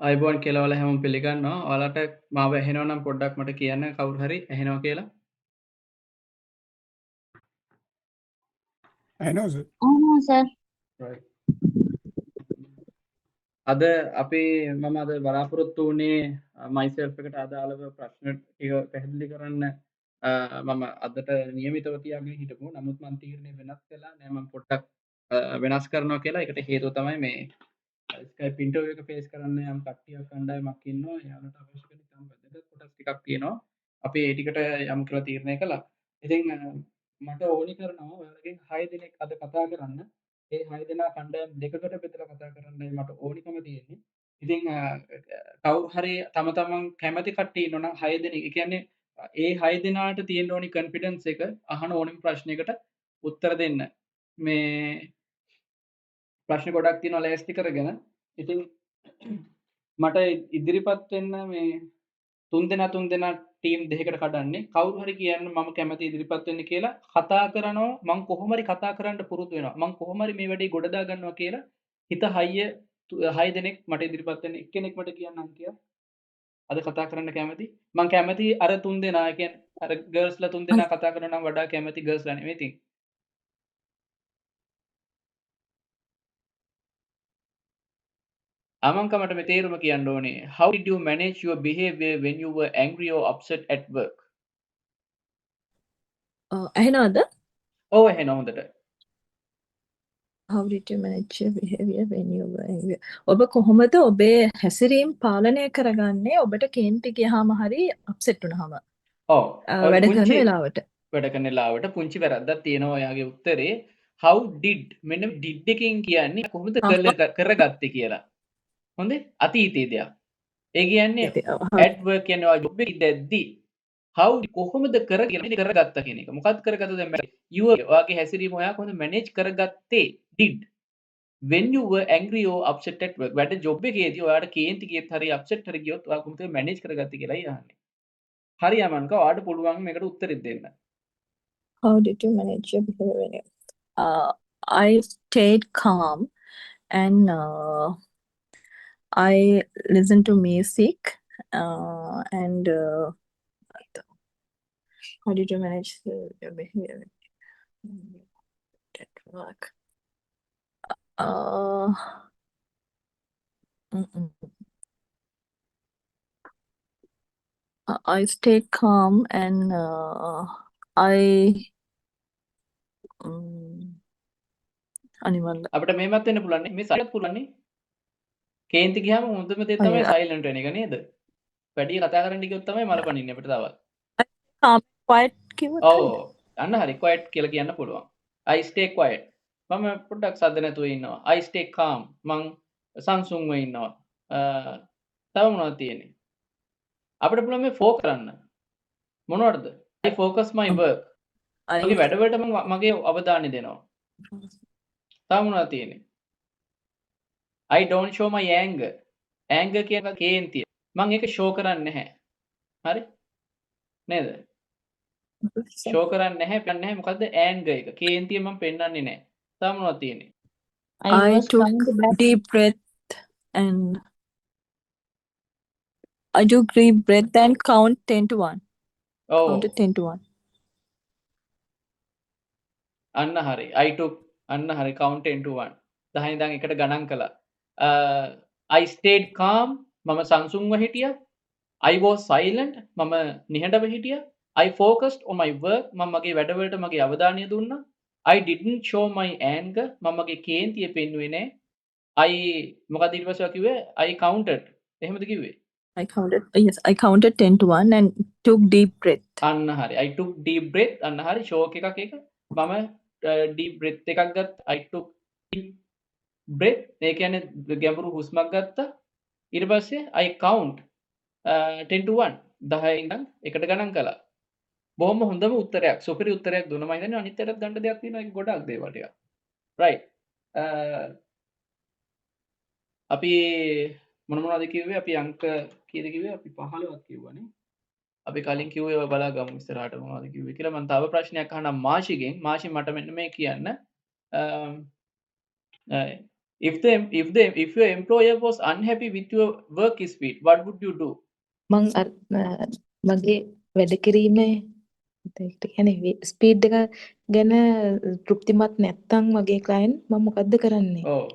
අයිබෝන් කියලා ඔයාලා හැමෝම පිළිගන්නවා. ඔයාලට මාව ඇහෙනවා නම් පොඩ්ඩක් මට කියන්න කවුරු හරි ඇහෙනවා කියලා. I know, sir. Oh, sir. right. අද අපි මම අද බලාපොරොත්තු වුණේ myself එකට අදාළව ප්‍රශ්න ටික පැහැදිලි කරන්න මම අදට නියමිතව තියාගෙන හිටපු. නමුත් මම තීරණය වෙනස් කළා නෑ මම පොඩ්ඩක් වෙනස් කරනවා කියලා. ඒකට හේතුව තමයි මේ Skype interview එක face කරන්න යම් කට්ටියක් කණ්ඩායමක් ඉන්නවා. එයාලට අවශ්‍ය කරන ඉතාම වැදගත් කොටස් ටිකක් තියෙනවා. අපි ඒ ටිකට යමු කියලා තීරණය කළා. ඉතින් මට ඕනි කරනවා ඔයාලගෙන් 6 දෙනෙක් අද කතා කරන්න. ඒ 6 දෙනා කණ්ඩායම් දෙකකට බෙදලා කතා කරන්නයි මට ඕනිකම තියෙන්නේ. ඉතින් කවුරු හරි තම තමන් කැමති කට්ටිය ඉන්නවනම් 6 දෙනෙක්. ඒ කියන්නේ ඒ 6 දෙනාට තියෙන්න ඕනි කොන්ෆිඩන්ස් එක අහන ඕනම ප්‍රශ්නයකට උත්තර දෙන්න. මේ ප්‍රශ්න ගොඩක් තියෙනවා ලෑස්ති කරගෙන. ඉතින් මට ඉදිරිපත් වෙන්න මේ තුන් දෙනා ටීම් දෙකකට කඩන්නේ. කවුරු හරි කියන්න මම කැමති ඉදිරිපත් වෙන්න කියලා කතා කරනවා. මම කොහොම හරි කතා කරන්න පුරුදු වෙනවා. මම කොහොම හරි මේ වැඩේ ගොඩ දා ගන්නවා කියලා හිත හයිය 6 දෙනෙක් මට ඉදිරිපත් වෙන්න. එක්කෙනෙක් මට කියන්න අංකය. අද කතා කරන්න කැමති. මම කැමති අර තුන් දෙනා කියන්නේ අර ගර්ල්ස්ලා තුන් දෙනා කතා කරනවා නම් වඩා කැමති ගර්ල්ස්ලා නෙමෙයි ඉතින්. අමංකමට මේ තේරුම කියන්න ඕනේ. How did you manage your behavior when you were angry or upset at work? ඇහෙනවද? ඔව් ඇහෙනවා හොඳට. How did you manage your behavior when you were angry? ඔබ කොහොමද ඔබේ හැසිරීම් පාලනය කරගන්නේ ඔබට කේන්ති ගියාම හරි අප්සෙට් වුණාම? ඔව්. වැඩ කරන වෙලාවට. වැඩ කරන වෙලාවට පුංචි වැරද්දක් තියෙනවා ඔයාගේ උත්තරේ. How did මෙන්න did එකෙන් කියන්නේ කොහොමද කරගත්තේ කියලා. හොඳේ? අතීතයේ දෙයක්. ඒ කියන්නේ at work කියන්නේ ඔය job එකේ ඉඳද්දි how කොහොමද කරගත්තා කියන එක. මොකක්ද කරගත්තද දැන් you ඔයාගේ හැසිරීම ඔයා කොහොමද manage කරගත්තේ did when you were angry or upset at work. වැඩ job එකේදී ඔයාට කේන්ති ගියත් හරි upset හරි ගියොත් ඔයා කොහොමද manage කරගත්තේ කියලායි අහන්නේ. හරි යමන්ක ඔයාට පුළුවන් මේකට උත්තරෙත් දෙන්න. How did you manage your behavior? I stayed calm and I listened to music and how did you manage your behavior at work? I stayed calm and I අනිවාර්ය අපිට මේවත් වෙන්න පුළුවන් නේ. මේ සයිලන්ට් පුළුවන් නේ. කේන්ති ගියාම හොඳම දේ තමයි සයිලන්ට් වෙන එක නේද? වැඩි කතා කරන්න ගියොත් තමයි මරපණින්නේ අපිට තවත්. quiet කිව්වොත් ඔව්. අන්න හරි quiet කියලා කියන්න පුළුවන්. I stay quiet. මම පොඩ්ඩක් සද්ද නැතුව ඉන්නවා. I stay calm. මං සංසුන්ව ඉන්නවා. තව මොනවද තියෙන්නේ? අපිට පුළුවන් මේ ෆෝකස් කරන්න. මොනවටද? I focus my work. මගේ වැඩවලට මගේ අවධානය දෙනවා. තව මොනවද තියෙන්නේ? I don't show my anger. anger කියන කේන්තිය. මම ඒක show කරන්නේ නැහැ. හරි? නේද? show කරන්නේ නැහැ. මොකද්ද anger එක. කේන්තිය මම පෙන්වන්නේ නැහැ. තව මොනවද තියෙන්නේ? I took deep breath and I took deep breath and count 10 to 1. Oh. Counted 10 to 1. අන්න හරි. I took අන්න හරි count 10 to 1. 10 ඉඳන් එකට ගණන් කළා. I stayed calm. මම සංසුන්ව හිටියා. I was silent. මම නිහඬව හිටියා. I focused on my work. මම මගේ වැඩවලට මගේ අවධානය දුන්නා. I didn't show my anger. මම මගේ කේන්තිය පෙන්වුවේ නැහැ. I මොකද ඊට පස්සේ කිව්වේ I counted. එහෙමද කිව්වේ? I counted 10 to 1 and took deep breath. අන්න හරි. I took deep breath. අන්න හරි. shock එකක් ඒක. මම deep breath එකක් ගත්තා. I took deep breath. ඒ කියන්නේ ගැඹුරු හුස්මක් ගත්තා. ඊට පස්සේ I count 10 to 1. 10 ඉඳන් එකට ගණන් කළා. බොහොම හොඳම උත්තරයක්. සුපිරි උත්තරයක් දුන්නා. මම හිතන්නේ අනිත් අයටත් ගන්න දෙයක් තියෙනවා. ඒක ගොඩක් දේවල් ටික. right. අපි මොනවද කිව්වේ? අපි අංක කීයද කිව්වේ? අපි 15ක් කිව්වනේ. අපි කලින් කිව්වේ ඔය බලා ගමු ඉස්සරහට මොනවද කිව්වේ කියලා. මම තව ප්‍රශ්නයක් අහනම් මාෂිගෙන්. මාෂි මට මෙන්න මේ කියන්න. if your employer was unhappy with your work speed, what would you do? මං මගේ වැඩ කිරීමේ ඒකට කියන්නේ ස්පීඩ් එක ගැන තෘප්තිමත් නැත්තම් මගේ ක්ලයන්ට් මම මොකද්ද කරන්නේ? ඔව්.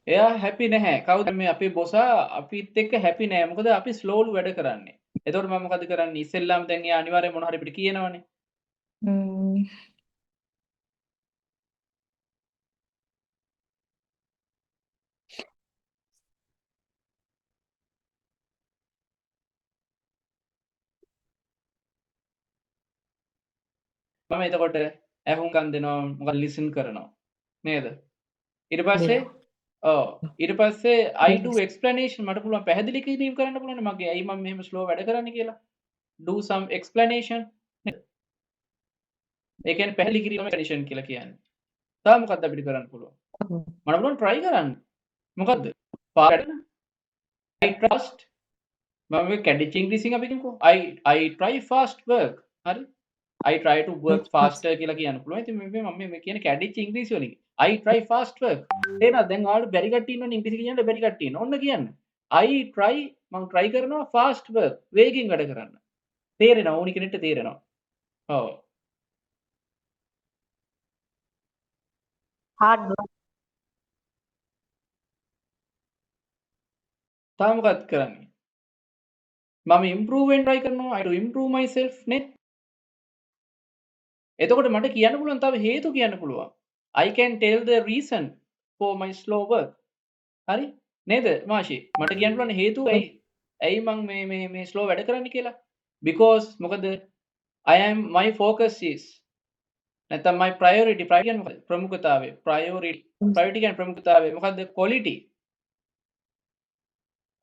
එයා හැපි නැහැ. කවුද මේ අපේ බොසා අපිත් එක්ක හැපි නැහැ. මොකද අපි ස්ලෝලි වැඩ කරන්නේ. එතකොට මම මොකද කරන්නේ? ඉස්සෙල්ලාම දැන් එයා අනිවාර්යයෙන් මොන හරි අපිට කියනවනේ. ම්ම්. මම එතකොට ඇහුම්කන් දෙනවා, මොකද ලිසන් කරනවා. නේද? ඊට පස්සේ ඔව්. ඊට පස්සේ I do explanation මට පුළුවන් පැහැදිලි කිරීම කරන්න පුළුවන් මගේ ඇයි මම මෙහෙම ස්ලෝ වැඩ කරන්නේ කියලා. Do some explanation. ඒ කියන්නේ පැහැදිලි කිරීම explanation කියලා කියන්නේ. තව මොකක්ද අපිට කරන්න පුළුවන්? මට පුළුවන් try කරන්න. මොකද්ද? I trust මම මේ කැඩිච්ච ඉංග්‍රීසියෙන් අපි කියමුකෝ. I try fast work. හරි? I try to work faster කියලා කියන්න පුළුවන්. ඉතින් මම මේ කියන්නේ කැඩිච්ච ඉංග්‍රීසි වලින්. I try fast work. තේරෙනවද? දැන් ඔයාලට බැරි කට්ටිය ඉන්නවනේ ඉංග්‍රීසි කියන්න බැරි කට්ටිය ඉන්න. ඔන්න කියන්න. I try මම try කරනවා fast work. වේගෙන් වැඩ කරන්න. තේරෙනවා ඕනි කෙනෙක්ට තේරෙනවා. ඔව්. hard work. තව මොකක්ද කරන්නේ? මම improve වෙන්න try කරනවා. I to improve myself නේ. එතකොට මට කියන්න පුළුවන් තව හේතු කියන්න පුළුවන්. I can tell the reason for my slow work. හරි? නේද මාෂි? මට කියන්න පුළුවන් හේතුව ඇයි මං මේ slow වැඩ කරන්නේ කියලා. Because මොකද my focus is නැත්නම් my priority කියන්නේ මොකද? ප්‍රමුඛතාවය. priority කියන්නේ ප්‍රමුඛතාවය. මොකද්ද?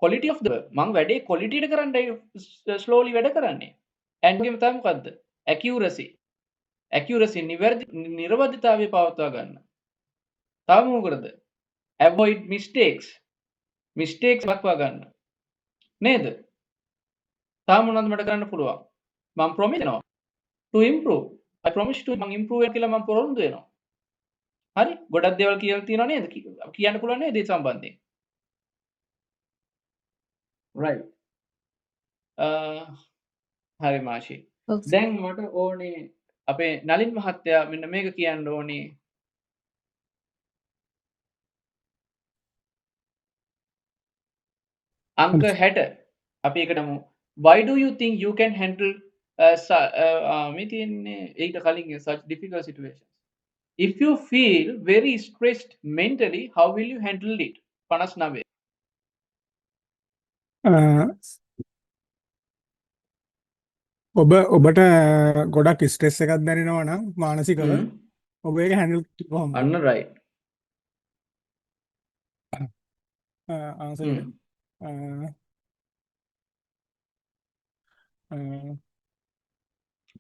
quality of the work. මං වැඩේ quality එකට කරන්නයි slowly වැඩ කරන්නේ. and game තමයි මොකද්ද? accuracy නිර්වදිතාවය පවත්වා ගන්න. තව මොකටද? avoid mistakes වළක්වා ගන්න. නේද? තව මොනවද මට කරන්න පුළුවන්? මම promise කරනවා to improve. I promise to මම improve වෙන්න කියලා මම පොරොන්දු වෙනවා. හරි? ගොඩක් දේවල් කියලා තියෙනවා නේද? කියන්න පුළුවන් නේද ඒ සම්බන්ධයෙන්? right. හරි මාෂි. දැන් මට ඕනේ අපේ නලින් මහත්තයා මෙන්න මේක කියන්න ඕනේ. අංක 60 අපි ඒකට යමු. Why do you think you can handle මේ තියෙන්නේ ඊට කලින් such difficult situations? If you feel very stressed mentally, how will you handle it? 59. ඔබට ගොඩක් ස්ට්‍රෙස් එකක් දැනෙනවා නම් මානසිකව ඔබ ඒක හැන්ඩල් කොහොමද? අන්න right. ආන්සර්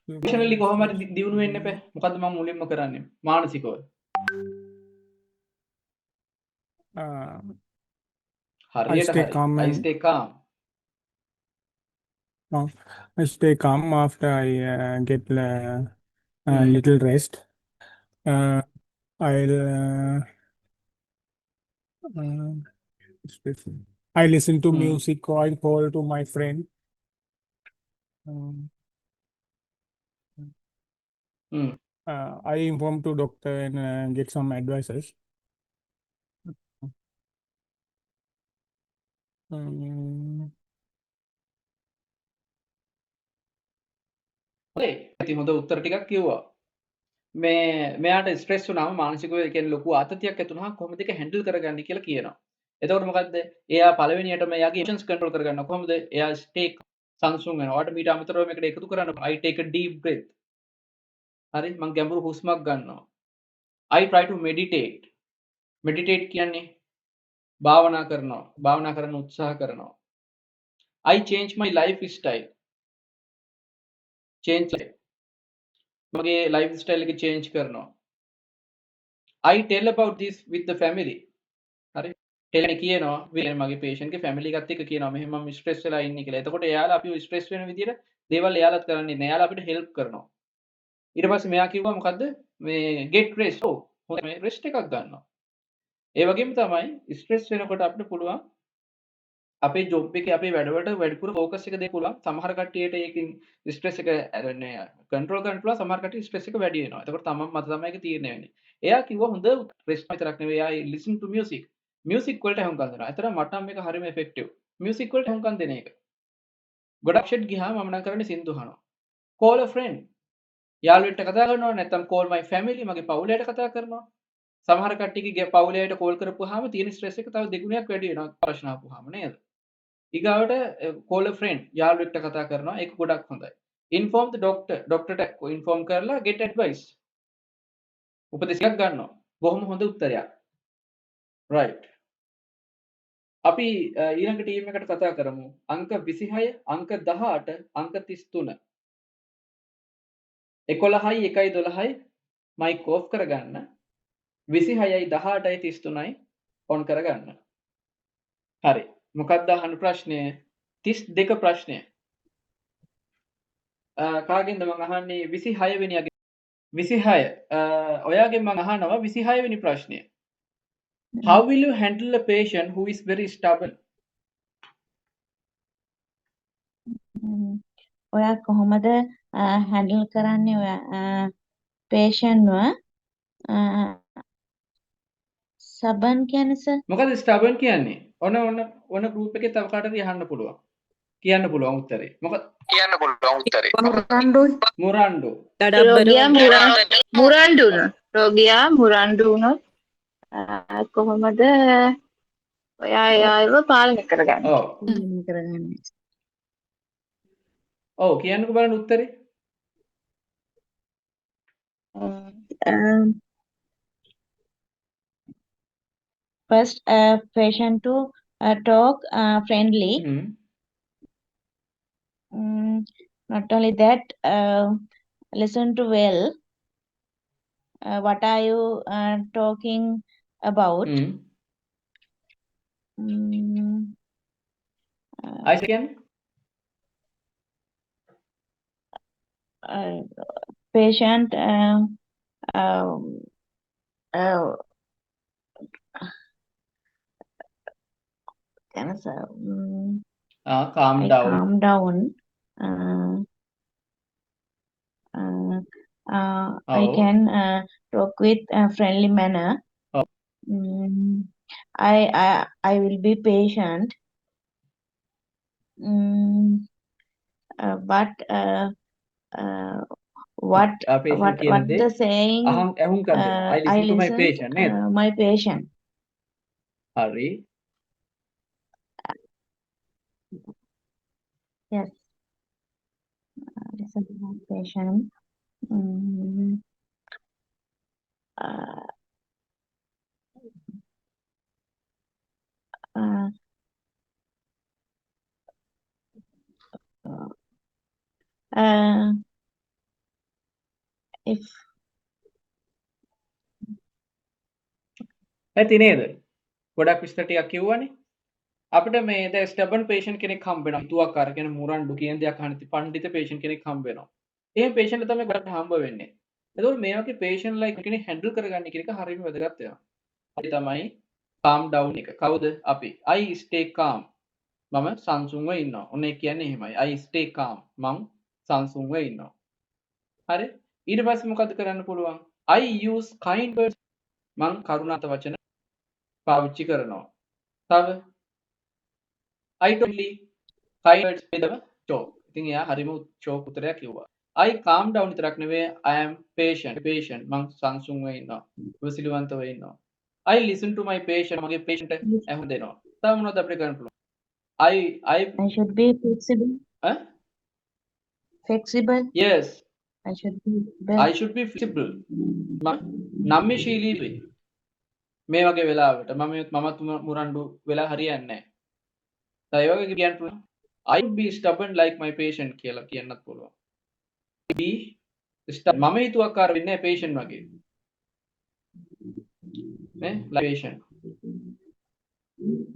emotionally කොහොම හරි දියුණු වෙන්න එපා. මොකද්ද මම මුලින්ම කරන්නේ? මානසිකව. හරියට හරි. I stay calm. I stay calm after I get little rest. I listen to music or I call to my friend. I inform to doctor and get some advices. හරි. ඉතින් හොඳ උත්තර ටිකක් කිව්වා. මෙයාට ස්ට්‍රෙස් වුණාම මානසිකව ඒ කියන්නේ ලොකු ආතතියක් ඇති වුණාම කොහොමද ඒක හැන්ඩල් කරගන්නේ කියලා කියනවා. එතකොට මොකද්ද? එයා පළවෙනියටම එයාගේ ඉමෝෂන්ස් කන්ට්‍රෝල් කරගන්න කොහොමද? එයා ස්ටේ සංසුන් වෙනවා. ඔයාලට මීට අමතරව මේකට එකතු කරන්න I take a deep breath. හරි මම ගැඹුරු හුස්මක් ගන්නවා. I try to meditate. meditate කියන්නේ භාවනා කරනවා. භාවනා කරන්න උත්සාහ කරනවා. I change my lifestyle. change life. මගේ lifestyle එක change කරනවා. I tell about this with the family. හරි tell කියනවා මගේ patient ගේ family එකත් එක්ක කියනවා මෙහෙම මම stress වෙලා ඉන්නේ කියලා. එතකොට එයාලා අපිව stress වෙන විදිහට දේවල් එයාලත් කරන්නේ නැහැ. එයාලා අපිට help කරනවා. ඊට පස්සේ මෙයා කිව්වා මොකද්ද? මේ get rest. ඔව්. හොඳයි මේ rest එකක් ගන්නවා. ඒ වගේම තමයි ස්ට්‍රෙස් වෙනකොට අපිට පුළුවන් අපේ ජොබ් එකේ අපේ වැඩවලට වැඩිපුර ફોකස් එක දෙන්න පුළුවන්. සමහර කට්ටියට ඒකෙන් ස්ට්‍රෙස් එක කන්ට්‍රෝල් කරන්න පුළුවන්. සමහර කට්ටිය ස්ට්‍රෙස් එක වැඩි වෙනවා. එතකොට තමන් මත තමයි ඒක තීරණය වෙන්නේ. එයා කිව්වා හොඳ රෙස්ට් විතරක් නෙවෙයි එයා listen to music. මියුසික් වලට හුඟක් දෙනවා. ඒතර මට නම් මේක හරිම ඉෆෙක්ටිව්. මියුසික් වලට හුඟක් දෙන එක. ගොඩක් ෂෙට් ගියාම මම නම් කරන්නේ සින්දු අහනවා. call a friend. යාළුවෙක්ට කතා කරනවා නැත්නම් call my family මගේ පවුලයට කතා කරනවා. සමහර කට්ටියගේ පවුලයට කෝල් කරපුවාම තියෙන ස්ට්‍රෙස් එක තව දෙගුණයක් වැඩි වෙනවා ප්‍රශ්න අහපුවාම නේද? ඊගාවට call a friend යාළුවෙක්ට කතා කරනවා ඒක ගොඩක් හොඳයි. inform the doctor ඩොක්ටර්ට ඉන්ෆෝම් කරලා get advice උපදෙසක් ගන්නවා. බොහොම හොඳ උත්තරයක්. right. අපි ඊළඟ ටීම් එකට කතා කරමු. අංක 26, අංක 18, අංක 33. 11යි 1යි 12යි මයික් ඕෆ් කරගන්න. 26යි 18යි 33යි ඔන් කරගන්න. හරි. මොකක්ද අහන ප්‍රශ්නය? 32 ප්‍රශ්නය. කාගෙන්ද මම අහන්නේ 26 වෙනි අගේ 26 ඔයාගෙන් මම අහනවා 26 වෙනි ප්‍රශ්නය. How will you handle a patient who is very stubborn? ඔයා කොහොමද හැන්ඩල් කරන්නේ ඔයා පේෂන්ව සබන් කියන්නේ සර්? මොකද stubborn කියන්නේ? ඔන ගෲප් එකේ තව කාටද අහන්න පුළුවන්. කියන්න පුළුවන් උත්තරේ. මොකද මුරන්ඩු. රෝගියා මුරණ්ඩු වුණොත් කොහොමද ඔයා එයාව පාලනය කරගන්නේ? ඔව්. ඔව් කියන්නකෝ බලන්න උත්තරේ. First, patient to talk friendly. Not only that, listen to well. What are you talking about? I second. Patient Calm down. Calm down. I can talk with a friendly manner. I will be patient. But what the saying? I listen to my listen patient. my patient. Hari. Yes. Listen to my patient. If ඇති නේද? ගොඩක් විස්තර ටිකක් කිව්වනේ. අපිට මේ ද ස්ටබන් patient කෙනෙක් හම්බ වෙනවා. හිතුවක්කාර කියන මුරණ්ඩු කියන දෙයක් අහන පඬිත පේෂන්ට් කෙනෙක් හම්බ වෙනවා. එහෙම පේෂන්ට් තමයි ගොඩක් හම්බ වෙන්නේ. එතකොට මේ වගේ පේෂන්ට් ලයික් කෙනෙක් හැන්ඩල් කරගන්න කියන එක හරියම වැදගත් වෙනවා. අපි තමයි calm down එක. කවුද? අපි. I stay calm. මම සංසුන්ව ඉන්නවා. ඔන්න ඒ කියන්නේ එහෙමයි. I stay calm. මම සංසුන්ව ඉන්නවා. හරි? ඊට පස්සේ මොකද කරන්න පුළුවන්? I use kind words. මම කරුණාත වචන පාවිච්චි කරනවා. තව I totally kind words with a joke. ඉතින් එයා හරිම joke උත්තරයක් කිව්වා. I calm down විතරක් නෙවෙයි I am patient. මම සංසුන්ව ඉන්නවා. විසිලිවන්තව ඉන්නවා. I listen to my patient. මගේ patient ඇහුම් දෙනවා. තව මොනවද අපිට කරන්න පුළුවන්? I should be flexible. Flexible. Yes. I should be flexible. නම්‍යශීලී වෙයි. මේ වගේ වෙලාවට මමත් මුරණ්ඩු වෙලා හරියන්නේ නැහැ. ඒ වගේ කියන්න පුළුවන්. I would be stubborn like my patient කියලා කියන්නත් පුළුවන්. be මම හිතුවක්කාර වෙන්නේ නැහැ patient වගේ. නේ? like patient.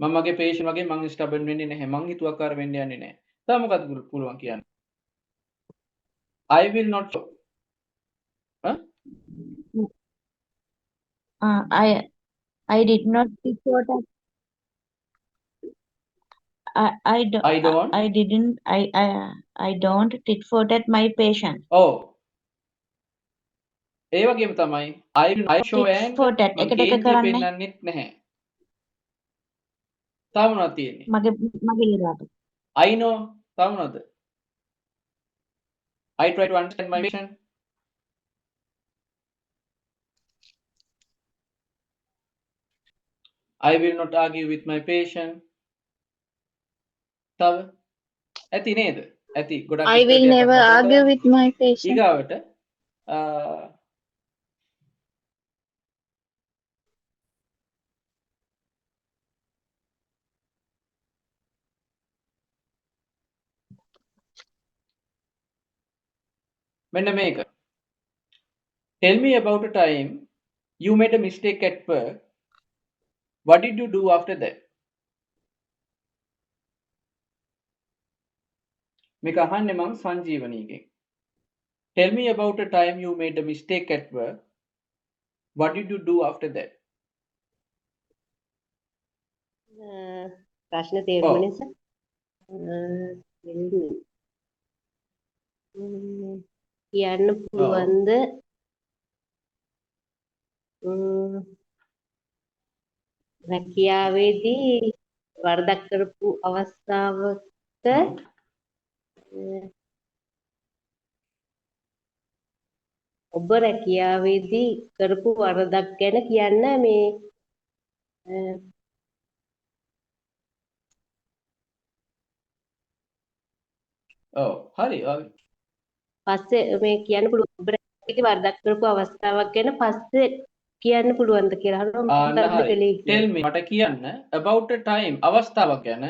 මම මගේ patient වගේ මම stubborn වෙන්නේ නැහැ. මම හිතුවක්කාර වෙන්න යන්නේ නැහැ. තව මොකක්ද පුළුවන් කියන්න? I will not show. I did not tit for tat. I don't. I didn't. I don't tit for tat my patient. ඔව්. ඒ වගේම තමයි I will not show tit anger. for tat මං එකට එක කේන්තිය කරන්නේ පෙන්නන්නෙත් නැහැ. තව මොනවද තියෙන්නේ? මගේ ලියලාට. I know. තව මොනවද? I try to understand my patient. I will not argue with my patient. තව ඇති නේද? ඇති. ගොඩක් I will ඉස්සරට never යටත් කතා argue කරා. with my patient. ඊගාවට මෙන්න මේක. Tell me about a time you made a mistake at work. What did you do after that? මේක අහන්නේ මං සංජීවනීගෙන්. Tell me about a time you made a mistake at work. What did you do after that? ප්‍රශ්න තේරුම ඔව්. නිසා කියන්න ඔව්. පුළුවන්ද රැකියාවේදී වරදක් කරපු අවස්ථාවක ඔබ රැකියාවේදී කරපු වරදක් ගැන කියන්න මේ ඔව්. හරි. පස්සේ මේ කියන්න පුළුවන් ඔබ රැකියාවේදී වරදක් කරපු අවස්ථාවක් ගැන පස්සේ කියන්න පුළුවන්ද කියලා අහනවා මම ආන්න මොකක්ද හරි. කළේ Tell කියලා. me මට කියන්න about a time අවස්ථාවක් ගැන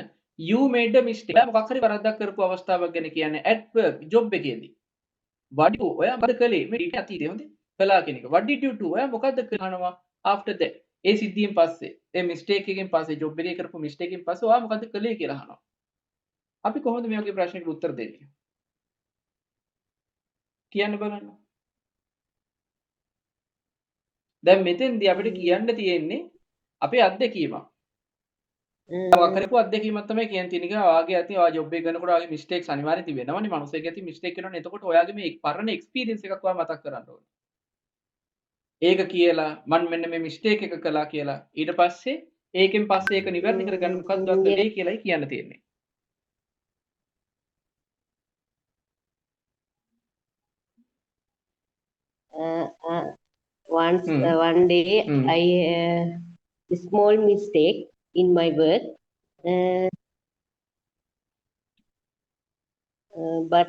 you made a mistake. මොකක් හරි වරදක් කරපු අවස්ථාවක් ගැන කියන්නේ at work job එකේදී. What you ඔයා මොකද කළේ? මේ ඊට අතීතේ හොඳේ. කළා කියන එක. What did you do? ඔයා මොකද්ද කරනවා after that? ඒ සිද්ධියෙන් පස්සේ ඒ mistake එකෙන් පස්සේ job එකේ කරපු mistake එකෙන් පස්සේ ඔයා මොකද්ද කළේ කියලා අහනවා. අපි කොහොමද මේ වගේ ප්‍රශ්නයකට උත්තර දෙන්නේ? කියන්න බලන්න. දැන් මෙතෙන්දී අපිට කියන්න තියෙන්නේ අපේ අත්දැකීමක්. මොකක් කරපු අත්දැකීමක් තමයි කියන්න තියෙන එක. ඔයාගේ ඇති ඔයා ජොබ් එක කරනකොට ඔයාගේ මිස්ටේක්ස් අනිවාර්යයෙන් තිබෙනවනේ. මනුස්සයෙක් ඇති මිස්ටේක් කරනවනේ. එතකොට ඔයාගේ මේ පරණ එක්ස්පීරියන්ස් එකක් ඔයා මතක් කරගන්න ඕනේ. ඒක කියලා මම මෙන්න මේ මිස්ටේක් එක කළා කියලා. ඊට පස්සේ ඒකෙන් පස්සේ ඒක නිවැරදි කරගන්න මොකක්ද කළේ කියලායි කියන්න තියෙන්නේ. Once one day I small mistake in my work but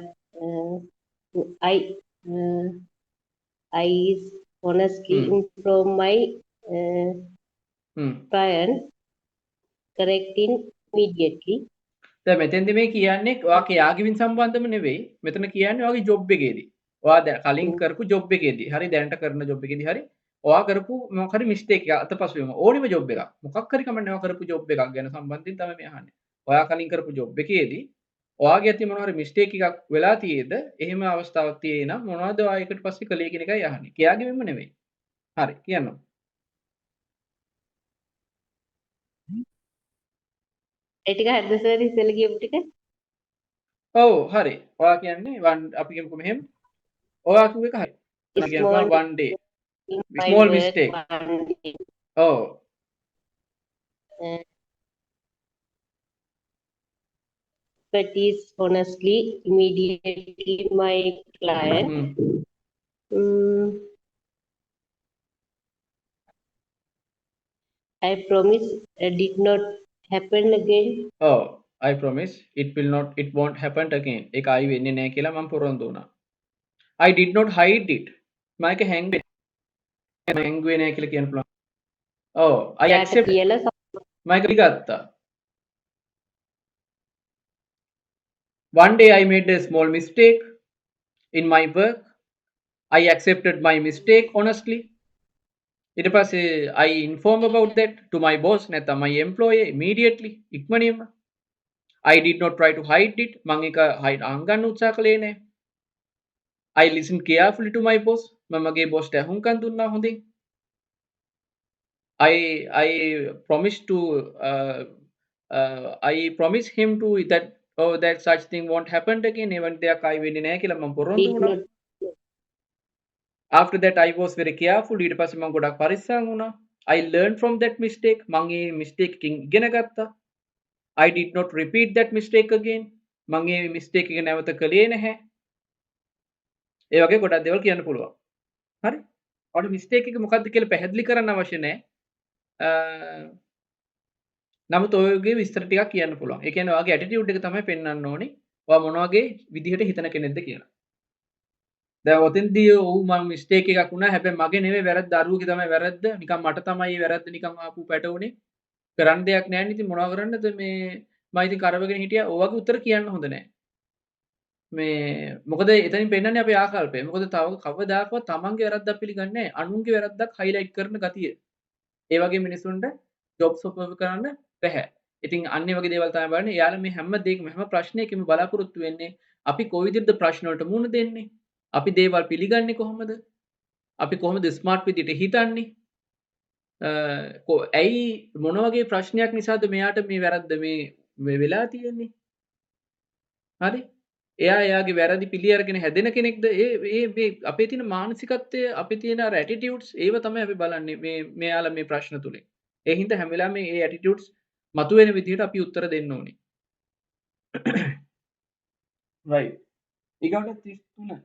I honestly improve my client correcting immediately. දැන් මෙතෙන්දී මේ කියන්නේ ඔයාගේ යාගිවින් සම්බන්ධම නෙවෙයි. මෙතන කියන්නේ ඔයාගේ ජොබ් එකේදී. ඔයා දැන් කලින් කරපු ජොබ් එකේදී හරි දැනට කරන ජොබ් එකේදී හරි ඔයා කරපු මොකක් හරි මිස්ටේක් එකක් අතපසුවම ඕනෙම ජොබ් එකක් මොකක් හරි කමන්නේ ඔයා කරපු ජොබ් එකක් ගැන සම්බන්ධයෙන් තමයි මේ අහන්නේ. ඔයා කලින් කරපු ජොබ් එකේදී ඔයාගේ ඇති මොනවා හරි මිස්ටේක් එකක් වෙලා තියෙද එහෙම අවස්ථාවක් තියෙේ නම් මොනවද ඔයා ඒකට පස්සේ කළේ කියන එකයි අහන්නේ. කියාගේ මෙන්න නෙවෙයි. හරි කියන්න. ඒ ටික හරිද සර් ඉස්සෙල්ලා කියපු ටික? ඔව් හරි. ඔයා කියන්නේ අපි කියමුකෝ මෙහෙම. ඔයා කියුව එක හරි. ඔයා කියනවා one day small mistake. ඔව්. But is honestly immediately my client. I promise it did not happen again. Oh, I promise it won't happen again. ඒක ආයි වෙන්නේ නැහැ කියලා මම පොරොන්දු වුණා. I did not hide it. මම ඒක හැංගුවේ නැහැ කියලා කියන්න පුළුවන්. Oh, I accept. මම ඒක පිළිගත්තා. One day I made a small mistake in my work. I accepted my mistake honestly. ඊට පස්සේ I inform about that to my boss නැත්නම් my employer immediately ඉක්මනින්ම. I did not try to hide it. මම ඒක hide අංගන්න උත්සාහ කළේ නැහැ. I listened carefully to my boss. මම මගේ boss ට අහුම්කම් දුන්නා හොඳින්. I promised to I promised him to that that such thing won't happen again. Even දෙයක් ආයි වෙන්නේ නැහැ කියලා මම පොරොන්දු did වුණා. not After that I was very careful. ඊට පස්සේ මම ගොඩක් පරිස්සම් වුණා. I learned from that mistake. මම ඒ mistake එකෙන් ඉගෙන ගත්තා. I did not repeat that mistake again. මම ඒ mistake එක නැවත කළේ නැහැ. ඒ වගේ ගොඩක් දේවල් කියන්න පුළුවන්. හරි? ඔයාලට mistake එක මොකක්ද කියලා පැහැදිලි කරන්න අවශ්‍ය නැහැ. නමුත් ඔයගේ විස්තර ටිකක් කියන්න පුළුවන්. ඒ කියන්නේ ඔයාගේ attitude එක තමයි පෙන්වන්න ඕනේ. ඔයා මොන වගේ විදිහට හිතන කෙනෙක්ද කියලා. දැන් ඔතෙන්දී මම mistake එකක් වුණා. හැබැයි මගේ නෙවෙයි වැරද්ද. දරුවගේ තමයි වැරද්ද. නිකන් මට තමයි වැරද්ද නිකන් ආපු පැටවුනේ. කරන්න දෙයක් නැහැ නේ. ඉතින් මොනවා කරන්නද මේ මම ඉතින් කරවගෙන හිටියා. ඔයගේ උත්තර කියන්න හොඳ නැහැ. මේ මොකද එතනින් පෙන්නන්නේ අපේ ආකල්පය. මොකද තව කවදාකවත් තමන්ගේ වැරද්දක් පිළිගන්නේ නැහැ. අනුන්ගේ වැරද්දක් highlight කරන ගතිය. ඒ වගේ මිනිසුන්ට ජොබ්ස් ඔෆර් කරන්න බැහැ. ඉතින් අන්න ඒ වගේ දේවල් තමයි බලන්නේ. එයාලා මේ හැම දෙයකම හැම ප්‍රශ්නයකම බලාපොරොත්තු වෙන්නේ අපි කොයි විදිහටද ප්‍රශ්න වලට මුහුණ දෙන්නේ? අපි දේවල් පිළිගන්නේ කොහොමද? අපි කොහොමද ස්මාර්ට් විදිහට හිතන්නේ? ඇයි මොන වගේ ප්‍රශ්නයක් නිසාද මෙයාට මේ වැරද්ද මේ වෙලා තියෙන්නේ? හරි? එයා එයාගේ වැරදි පිළි අරගෙන හැදෙන කෙනෙක්ද? මේ අපේ තියෙන මානසිකත්වය, අපේ තියෙන අර ඇටිටියුඩ්ස් ඒව තමයි අපි බලන්නේ මෙයාලා මේ ප්‍රශ්න තුලින්. ඒ හින්දා හැම වෙලාවෙම මේ ඇටිටියුඩ්ස් මතුවෙන විදිහට අපි උත්තර දෙන්න ඕනේ. right. ඊගොල්ලෝ 33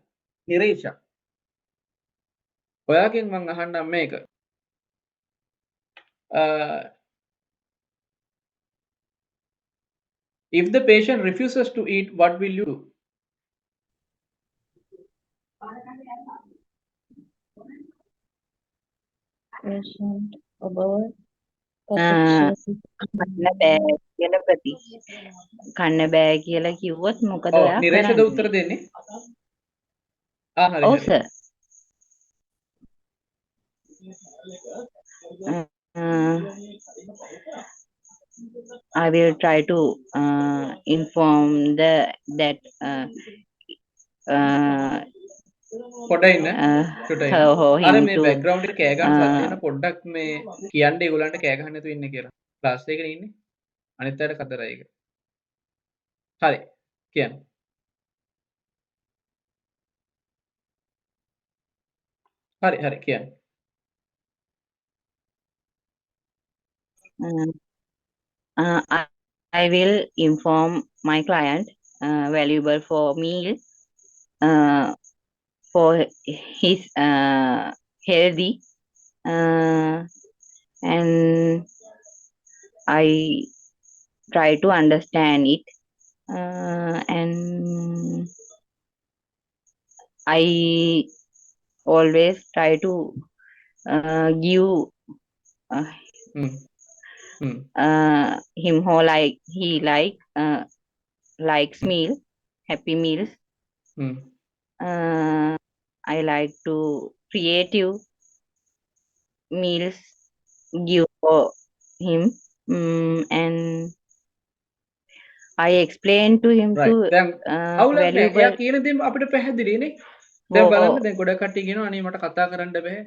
නිරේෂා. ඔයාගෙන් මම අහන්නම් මේක. If the patient refuses to eat, what will you do? patient ඔබව කන්න බෑ කියලා කිව්වොත් මොකද ඔයා නිරේෂද උත්තර දෙන්නේ? හරි. ඔව් sir. I will try to inform that පොඩ්ඩක් ඉන්න. අර මේ to බෑග්ග්‍රවුන්ඩ් එක කෑ ගන්න සද්ද එන පොඩ්ඩක් මේ කියන්න ඒගොල්ලන්ට කෑ ගහන්න නැතුව ඉන්න කියලා. ක්ලාස් එකේ ඉන්නේ. අනිත් අයට කතරයි ඒක. හරි. කියන්න. හරි කියන්න. I will inform my client valuable for meal for his healthy and I try to understand it and I always try to give him whole like he likes meal, happy meals. I like to creative meals give for him and I explain to him right. to දැන් අවුලක් නැහැ. valuable එයා කියන දේ අපිට පැහැදිලිනේ. දැන් බලන්න දැන් ගොඩක් කට්ටිය කියනවා අනේ මට කතා කරන්න බෑ.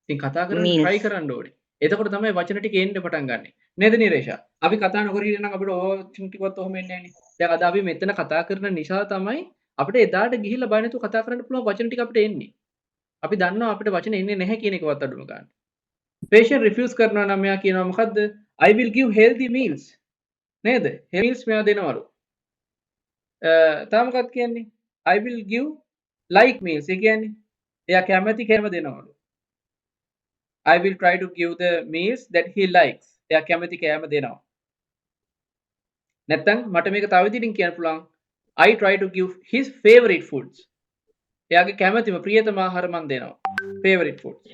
ඉතින් කතා කරන්න Meals. try කරන්න ඕනේ. එතකොට තමයි වචන ටික එන්න පටන් ගන්නෙ. නේද නිරේෂා? අපි කතා නොකර ඉන්න නම් අපිට ඕවචින් ටිකවත් ඔහොම එන්නේ නැහනේ. දැන් අද අපි මෙතන කතා කරන නිසා තමයි අපිට එදාට ගිහිල්ලා බය නැතුව කතා කරන්න පුළුවන් වචන ටික අපිට එන්නේ. අපි දන්නවා අපිට වචන එන්නේ නැහැ කියන එකවත් අඩුම ගන්න. patient refuse කරනවා නම් මෙයා කියනවා මොකද්ද? I will give healthy meals. නේද? healthy meals මෙයා දෙනවලු. තාම මොකක්ද කියන්නේ? I will give like meals. ඒ කියන්නේ එයා කැමති කෑම දෙනවලු. I will try to give the meals that he likes. එයා කැමති කෑම දෙනවා. නැත්තම් මට මේක තව විදිහකින් කියන්න පුළුවන්. I try to give his favorite foods. එයාගේ කැමතිම ප්‍රියතම ආහාර මම දෙනවා. favorite foods.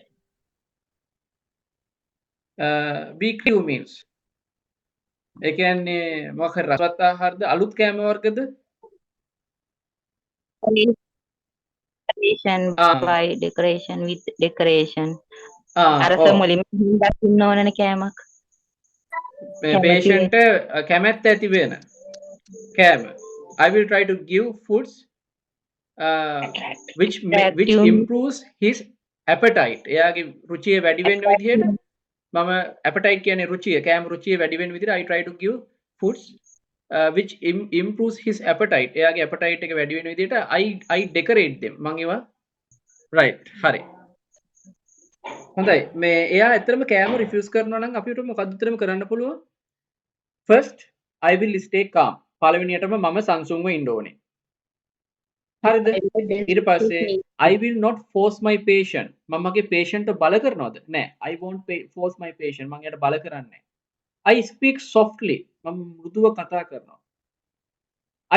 be crew meals. ඒ කියන්නේ මොකක් හරි රසවත් ආහාරද අලුත් කෑම වර්ගද? decoration by decoration with decoration. අර ඔව්. මුලින්ම දකින්න ඕනනේ කෑමක්. මේ patient කැමැත්ත ඇති වෙන කෑම. I will try to give foods which Attractive. improves his appetite. එයාගේ රුචිය වැඩි වෙන්න විදිහට මම appetite කියන්නේ රුචිය කෑම රුචිය වැඩි වෙන විදිහට I try to give foods which improves his appetite. එයාගේ appetite එක වැඩි වෙන විදිහට I decorate them. මම ඒවා right හරි. හොඳයි මේ එයා ඇත්තටම කෑම රිෆියුස් කරනවා නම් අපිට මොකද්ද උත්තරම කරන්න පුළුවන්? First I will stay calm. පළවෙනියටම මම සංසුන්ව ඉන්න ඕනේ. හරිද? ඊට පස්සේ I will not force my patient. මම මගේ patient බල කරනවද? නෑ. I won't force my patient. මම එයාට බල කරන්නේ නෑ. I speak softly. මම මෘදුව කතා කරනවා.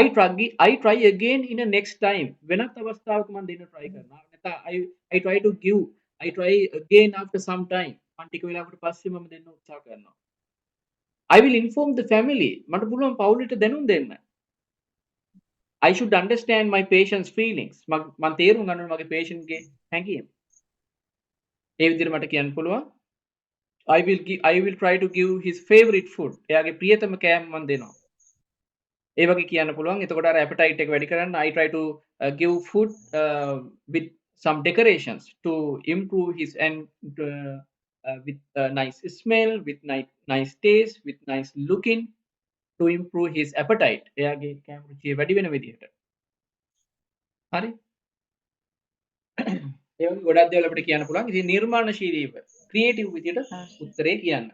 I try again in the next time. වෙනත් අවස්ථාවක මම දෙන්න try කරනවා. නැත්නම් I try to give. I try again after some time. මම ටික වෙලාවකට පස්සේ මම දෙන්න උත්සාහ කරනවා. I will inform the family. මට පුළුවන් පවුලට දැනුම් දෙන්න. I should understand my patient's feelings. මම තේරුම් ගන්න ඕනේ මගේ patient ගේ හැඟීම්. ඒ විදිහට මට කියන්න පුළුවන්. I will try to give his favorite food. එයාගේ ප්‍රියතම කෑම මම දෙනවා. ඒ වගේ කියන්න පුළුවන්. එතකොට අර appetite එක වැඩි කරන්න I try to give food with some decorations to improve his and with nice smell, with nice taste, with nice looking to improve his appetite. එයාගේ කෑම රුචිය වැඩි වෙන විදිහට. හරි? ඒ වගේ ගොඩක් දේවල් අපිට කියන්න පුළුවන්. ඉතින් නිර්මාණශීලීව ක්‍රියේටිව් විදිහට උත්තරේ කියන්න.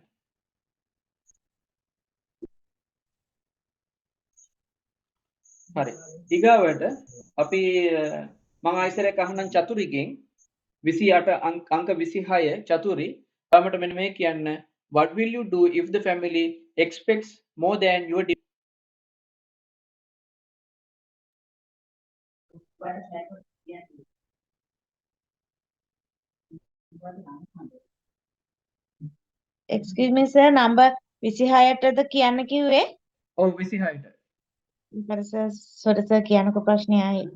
හරි. ඊගාවට අපි මම ආයෙසරයක් අහන්නම් චතුරිගෙන් 28 අංක 26 චතුරි තමට මෙන්න මේ කියන්න what will you do if the family expects more than your Excuse me sir, number 26ටද කියන්න කිව්වේ? ඔව් 26ට. සොර සර් කියන්නකෝ ප්‍රශ්නේ ආයේ.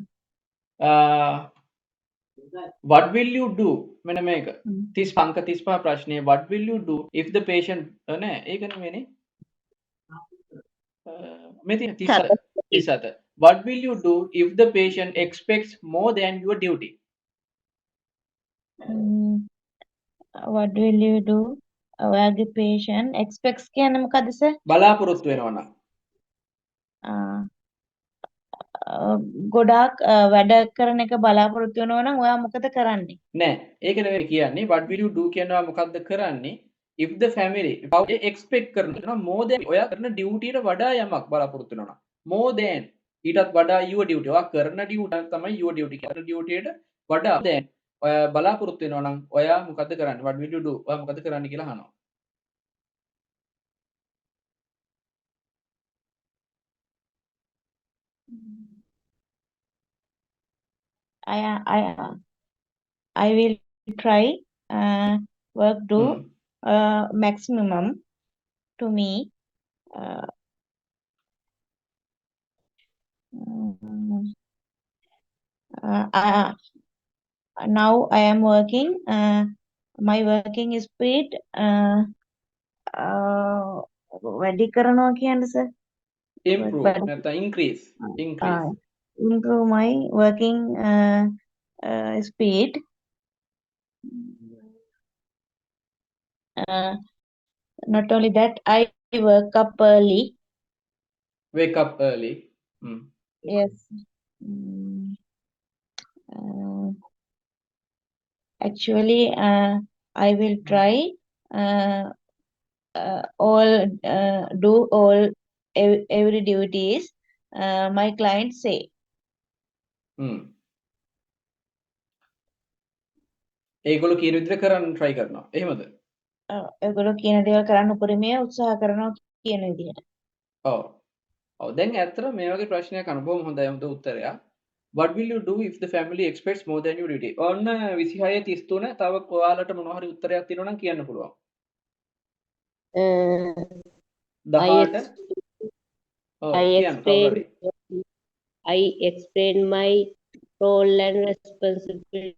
What will you do? මෙන්න මේක 30 අංක 35 ප්‍රශ්නේ what will you do if the patient නෑ ඒක නෙමෙයිනේ. මේ 37 what will you do if the patient expects more than your duty? What will you do? ඔයාගේ patient expects කියන්නේ මොකද්ද sir? බලාපොරොත්තු වෙනවා නම්. ගොඩාක් වැඩ කරන එක බලාපොරොත්තු වෙනවා නම් ඔයා මොකද කරන්නේ? නෑ ඒක නෙවෙයි කියන්නේ what will you do කියනවා මොකද්ද කරන්නේ if the family expect කරනවා more than ඔයා කරන duty එකට වඩා යමක් බලාපොරොත්තු වෙනවා more than ඊටත් වඩා your duty ඔයා කරන duty තමයි your duty කරන duty එකට වඩා than ඔයා බලාපොරොත්තු වෙනවා නම් ඔයා මොකද්ද කරන්නේ what will you do ඔයා මොකද්ද කරන්නේ කියලා අහනවා. I will try work do maximum to me. Now I am working. My working speed වැඩි කරනවා කියන්නේ sir. improve නැත්නම් increase Improve my working speed. Not only that, I wake up early. wake up early. Yes. Actually, I will try do all every duties my clients say. ඒගොල්ලෝ කියන විදිහට කරන්න try කරනවා. එහෙමද? ඒගොල්ලෝ කියන දේවල් කරන්න උපරිමය උත්සාහ කරනවා කියන විදිහට. ඔව්. ඔව් දැන් ඇත්තට මේ වගේ ප්‍රශ්නයක් අහන බොහොම හොඳයි හොඳ උත්තරයක්. What will you do if the family expects more than your duty? ඔන්න 26 33 තව ඔයාලට මොනවා හරි උත්තරයක් තියෙනවා නම් කියන්න පුළුවන්. 18 I explain my role and responsibility.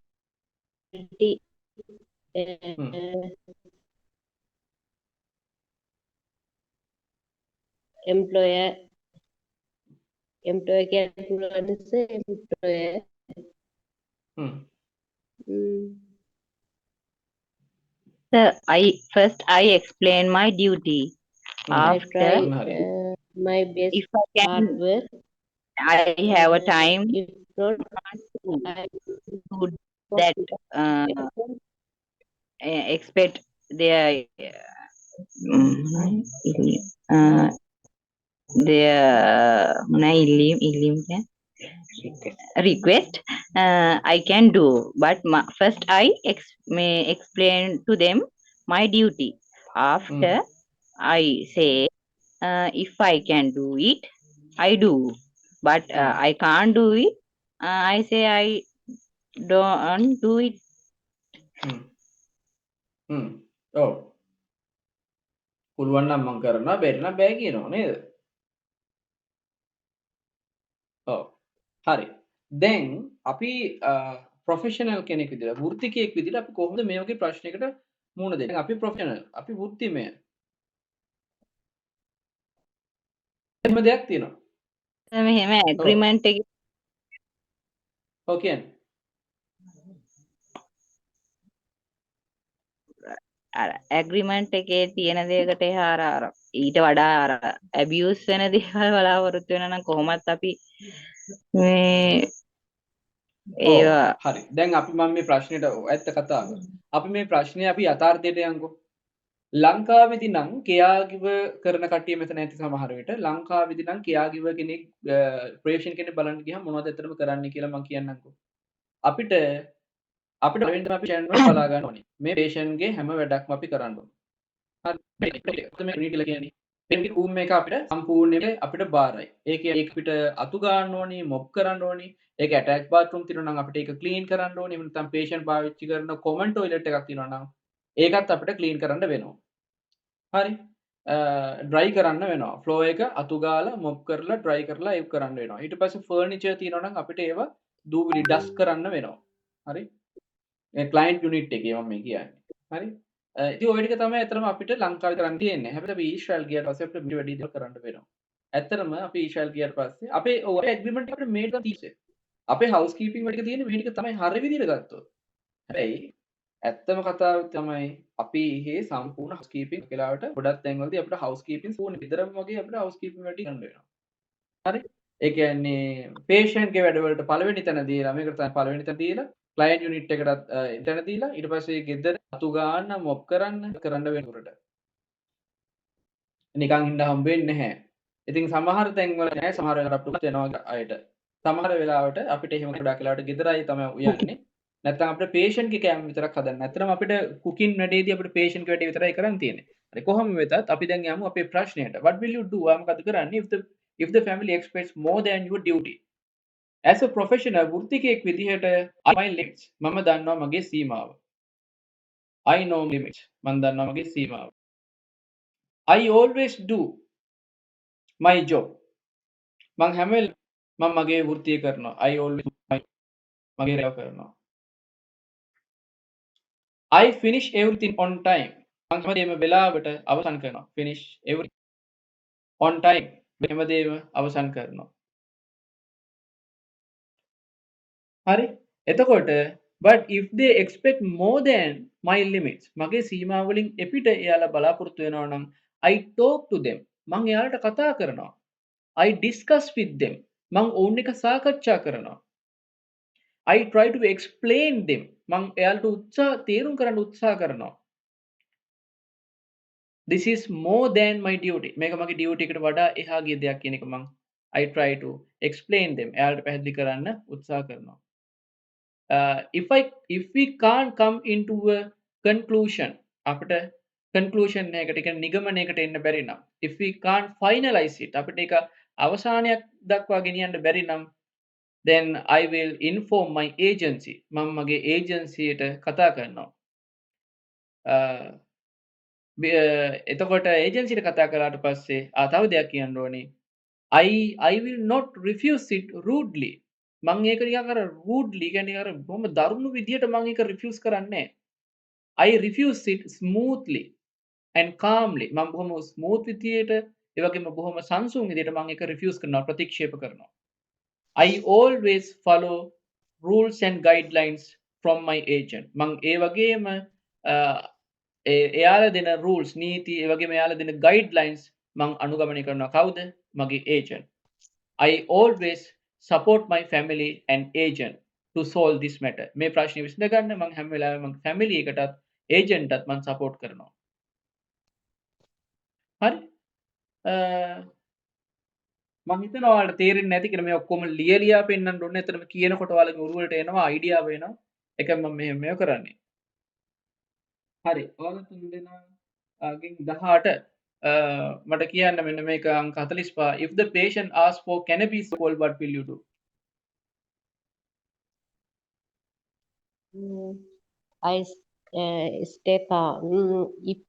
Employer කියන්නේ පුළුවන් employer. So I explain my duty. Hmm I try After, අන්න හරි my best if I hard can, work. I have a time If not, to I do that. Uh, expect their uh, their request. I can do, but first I may explain to them my duty. After, I say, if I can do it, I do, but I can't do it. I say I don't do it. හ්ම් හ්ම් ඔව් පුළුවන් නම් මම කරනවා බැරි නම් බෑ කියනවා නේද ඔව් හරි දැන් අපි ප්‍රොෆෙෂනල් කෙනෙක් විදිහට වෘත්තිකයෙක් විදිහට අපි කොහොමද මේ වගේ ප්‍රශ්නයකට මුහුණ දෙන්නේ අපි ප්‍රොෆෙෂනල් අපි වෘත්තිමය එහෙම දෙයක් තියෙනවා මෙහෙම agreement එක ඔව් කියන්නේ අර ඇග්‍රීමන්ට් එකේ තියෙන දේකට එහා අර ඊට වඩා අර ඇබියුස් වෙන දේවල් බලාපොරොත්තු වෙනවා නම් කොහොමත් අපි මේ ඒවා හරි දැන් අපි මම මේ ප්‍රශ්නෙට ඇත්ත කතාව අපි මේ ප්‍රශ්නේ අපි යථාර්ථයට යන්කෝ ලංකාවේදී නම් කෙයාගිව කරන කට්ටිය මෙතන ඇති සමහර විට ලංකාවේදී නම් කෙයාගිව කෙනෙක් ප්‍රේෂන් කෙනෙක් බලන්න ගියාම මොනවද ඇත්තටම කරන්නේ කියලා මම කියන්නම්කෝ අපිට වෙන්න අපි channel වල බලා ගන්න ඕනේ මේ patient ගේ හැම වැඩක්ම අපි කරන්න ඕනේ හරි මේ කියලා කියන්නේ පෙන්ටි රූම් එක අපිට සම්පූර්ණයෙන් අපිට බාරයි ඒක අපිට අතු ගන්න ඕනේ මොප් කරන්න ඕනේ ඒක ඇටච් බාත්රූම් තියෙනවා නම් අපිට ඒක ක්ලීන් කරන්න ඕනේ එහෙම නැත්නම් patient පාවිච්චි කරන common toilet එකක් තියෙනවා නම් ඒකත් අපිට ක්ලීන් කරන්න වෙනවා හරි ඩ්‍රයි කරන්න වෙනවා ෆ්ලෝ එක අතු ගාලා මොප් කරලා ඩ්‍රයි කරලා ඒක කරන්න වෙනවා ඊට පස්සේ ෆර්නිචර් තියෙනවා නම් අපිට ඒවා දූවිලි ඩස්ට් කරන්න වෙනවා හරි ඒ ක්ලයන්ට් යුනිට් එකේ මම මේ කියන්නේ හරි ඉතින් ඔය ටික තමයි ඇත්තටම අපිට ලංකාවේ කරන්න තියෙන්නේ හැබැයි අපි ඊශ්‍රායල් ගියාට පස්සේ අපිට වැඩි දේවල් කරන්න වෙනවා ඇත්තටම අපි ඊශ්‍රායල් ගියාට පස්සේ අපේ ඔය ඇග්‍රීමන්ට් එක අපිට මේක තියෙන්නේ අපේ හවුස් කීපින් වැඩ ටික තියෙන්නේ මේ ටික තමයි හරිය විදිහට ගත්තොත් හැබැයි ඇත්තම කතාව තමයි අපි මේ සම්පූර්ණ හවුස් කීපින් කියලාවට ගොඩක් තැන්වලදී අපිට හවුස් කීපින් සෝනේ විතරම වගේ අපිට හවුස් කීපින් වැඩ ටික කරන්න වෙනවා හරි ඒ කියන්නේ patient ගේ වැඩවලට පළවෙනි තැන දීලා මේකට තමයි පළවෙනි තැන දීලා client unit එකටත් තැන දීලා ඊට පස්සේ ගෙදර අතු ගන්න මොප් කරන්න වෙනකොට නිකන් ඉන්න හම්බ වෙන්නේ නැහැ. ඉතින් සමහර තැන්වල නෑ සමහර වෙලාවට අපිට වෙනවා අයට. සමහර වෙලාවට අපිට එහෙම ගොඩක් වෙලාවට ගෙදරයි තමයි උයන්නේ. නැත්නම් අපිට patient ගේ කෑම විතරක් හදන්න. නැත්නම් අපිට cooking වැඩේදී අපිට patient ගේ වැඩේ විතරයි කරන්න තියෙන්නේ. හරි කොහොම වෙතත් අපි දැන් යමු අපේ ප්‍රශ්නයට. What will you do? මොකද කරන්නේ if the family expects more than your duty? As a professional වෘත්තිකයෙක් විදිහට my limits මම දන්නවා මගේ සීමාව. I know limits මම දන්නවා මගේ සීමාව. I always do my job. මම හැම වෙලාවෙම මම මගේ වෘත්තිය කරනවා. I always මගේ රැව කරනවා. I finish everything on time. මම හැමදේම වෙලාවට අවසන් කරනවා. Finish everything on time. හැමදේම අවසන් කරනවා. හරි? එතකොට but if they expect more than my limits මගේ සීමා වලින් එපිට එයාලා බලාපොරොත්තු වෙනවා නම් I talk to them මම එයාලට කතා කරනවා. I discuss with them මම ඔවුන් එක්ක සාකච්ඡා කරනවා. I try to explain them මම එයාලට තේරුම් කරන්න උත්සාහ කරනවා. This is more than my duty මේක මගේ duty එකට වඩා එහා ගිය දෙයක් කියන එක මම I try to explain them එයාලට පැහැදිලි කරන්න උත්සාහ කරනවා. If we can't come into a conclusion අපිට conclusion එකකට කියන්නේ නිගමනයකට එන්න බැරි නම් if we can't finalize it අපිට ඒක අවසානයක් දක්වා ගෙනියන්න බැරි නම් then I will inform my agency මම මගේ agency එකට කතා කරනවා එතකොට agency එකට කතා කරාට පස්සේ තව දෙයක් කියන්න ඕනේ I will not refuse it rudely මම ඒක නිකන් අර rudely කියන්නේ අර බොහොම දරුණු විදියට මම ඒක refuse කරන්නේ I refuse it smoothly and calmly මම බොහොම smooth විදියට ඒ වගේම බොහොම සංසුන් විදියට මම ඒක refuse කරනවා ප්‍රතික්ෂේප කරනවා I always follow rules and guidelines from my agent මම ඒ වගේම එයාලා දෙන rules නීති ඒ වගේම එයාලා දෙන guidelines මම අනුගමනය කරනවා. කවුද? මගේ agent. I always support my family and agent to solve this matter. මේ ප්‍රශ්නේ විසඳ ගන්න මම හැම වෙලාවෙම මගේ family එකටත් agent එකටත් මම support කරනවා. හරි? මම හිතනවා ඔයාලට තේරෙන්නේ නැති කියලා මේ ඔක්කොම ලියලා පෙන්නන්න ඕනේ. එතනම කියනකොට ඔයාලගේ උරුවලට එනවා අයිඩියාව එනවා. ඒකම මම මේව කරන්නේ. හරි. ඔයාලා තුන් දෙනාගෙන් 18 මට කියන්න මෙන්න මේක අංක 45. If the patient asks for cannabis alcohol, what will you do? I stay calm. If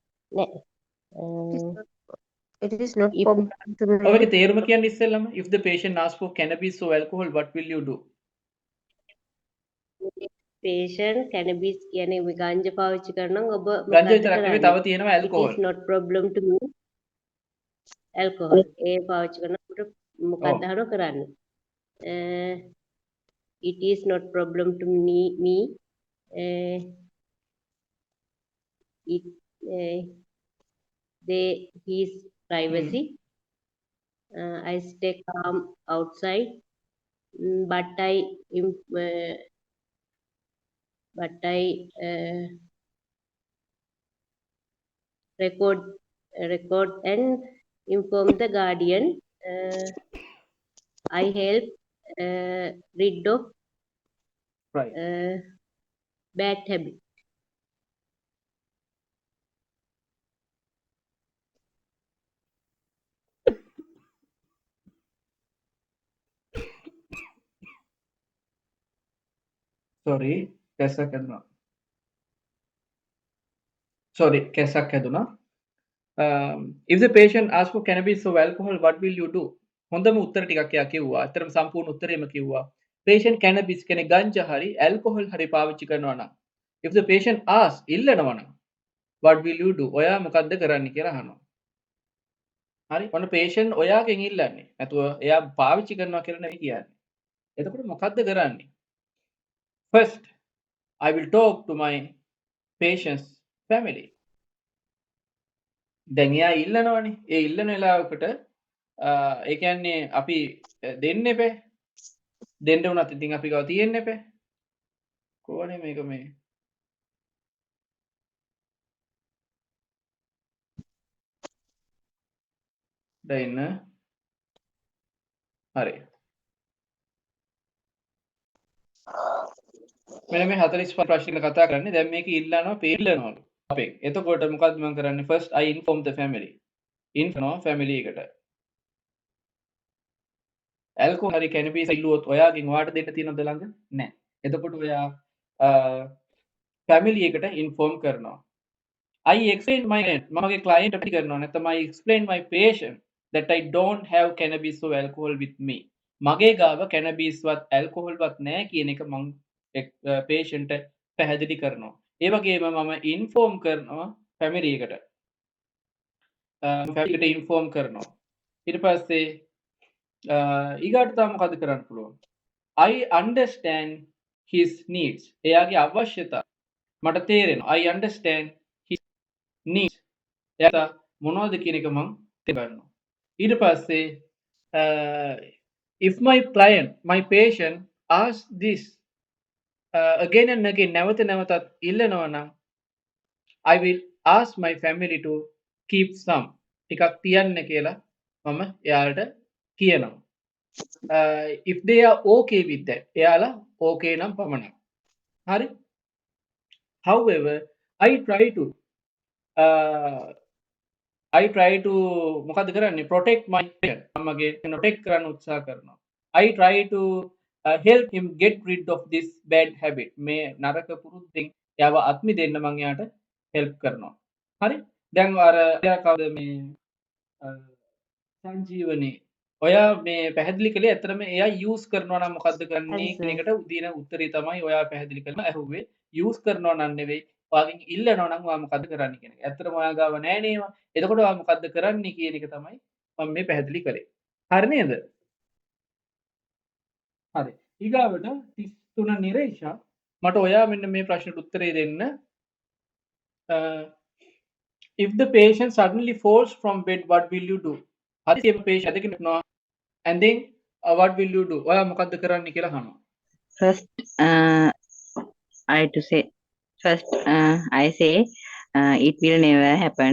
It is not if problem to me. ඔයගේ තේරුම කියන්නේ ඉස්සෙල්ලම if the patient asks for cannabis or alcohol, what will you do? patient cannabis කියන්නේ මේ ගංජා පාවිච්චි කරනවා ඔබ ගංජා මොකක්ද විතරක් නෙවෙයි කරන්නේ? තව තියෙනවා It alcohol. is not problem to me. alcohol ඒ පාවිච්චි කරනකොට මොකක්ද අහනවා කරන්නේ? It is not problem to me. It his privacy. I stay calm outside, but I record and inform the guardian. I help rid of Right. bad habit. Sorry, කැස්සක් හැදුනා. Sorry, කැස්සක් හැදුනා. If the patient asks for cannabis or alcohol, what will you do? හොඳම උත්තර ටිකක් එයා කිව්වා. අතරම සම්පූර්ණ උත්තරේම කිව්වා. patient cannabis කියන්නේ ගංජා හරි alcohol හරි පාවිච්චි කරනවා නම් if the patient asks ඉල්ලනවා නම් what will you do? ඔයා මොකද්ද කරන්නේ කියලා අහනවා. හරි? ඔන්න patient ඔයාගෙන් ඉල්ලන්නේ. නැතුව එයා පාවිච්චි කරනවා කියලා නෙවෙයි කියන්නේ. එතකොට මොකද්ද කරන්නේ? First, I will talk to my patient's family. දැන් එයා ඉල්ලනවනේ. ඒ ඉල්ලන වෙලාවකට ඒ කියන්නේ අපි දෙන්න එපා. දෙන්න උනත් ඉතින් අපි ගාව තියෙන්න එපා. කොහොනේ මේක මේ දෙන්න. හරි. මෙන්න මේ 45 ප්‍රශ්න කතා කරන්නේ. දැන් මේක ඉල්ලනවා පෙන්නනවලු. අපේ. එතකොට මොකද්ද මම කරන්නේ? First I inform the family. inform family එකට. alcohol හරි cannabis ඉල්ලුවොත් ඔයාගෙන් ඔයාට දෙන්න තියෙනවද ළඟ? නැහැ. එතකොට ඔයා family එකට inform කරනවා. I explain my මගේ client අපිට කරනවා නැත්නම් I explain my patient that I don't have cannabis or alcohol with me. මගේ ගාව cannabis වත් alcohol වත් නැහැ කියන එක මම patient පැහැදිලි කරනවා. ඒ වගේම මම inform කරනවා family එකට. family එකට inform කරනවා. ඊට පස්සේ ඊගාට තව මොකද කරන්න පුළුවන්? I understand his needs. එයාගේ අවශ්‍යතා මට තේරෙනවා. I understand his needs. එයාට මොනවද කියන එක මම තේරෙනවා. ඊට පස්සේ if my client, my patient asks this again and again නැවත නැවතත් ඉල්ලනවා නම් I will ask my family to keep some ටිකක් තියන්න කියලා මම එයාලට කියනවා. If they are okay with that එයාලා okay නම් පමණයි. හරි? However, I try to මොකද කරන්නේ? protect my patient. මමගේ protect කරන්න උත්සාහ කරනවා. I try to help him get rid of this bad habit. මේ නරක පුරුද්දෙන් එයාව අත්මි දෙන්න මම එයාට help කරනවා. හරි? දැන් අර එයා කවුද මේ සංජීවනි ඔයා මේ පැහැදිලි කළේ ඇත්තටම එයා use කරනවා නම් මොකද්ද කරන්නේ හරි කියන සර්. එකට උදින උත්තරේ තමයි ඔයා පැහැදිලි කරලා ඇහුවේ use කරනවා නම් නෙවෙයි ඔයාගෙන් ඉල්ලනවා නම් ඔයා මොකද්ද කරන්නේ කියන එක. ඇත්තටම ඔයා ගාව නැහැ නේවා. එතකොට ඔයා මොකද්ද කරන්නේ කියන එක තමයි මම මේ පැහැදිලි කළේ. හරි නේද? හරි. ඊගාවට 33 නිරේෂා මට ඔයා මෙන්න මේ ප්‍රශ්නෙට උත්තරේ දෙන්න. if the patient suddenly falls from bed, what will you do? හදිසියෙම patient ඇදගෙන යනවා. And then what will you do? ඔයා මොකද්ද කරන්න කියලා අහනවා. First, I say it will never happen.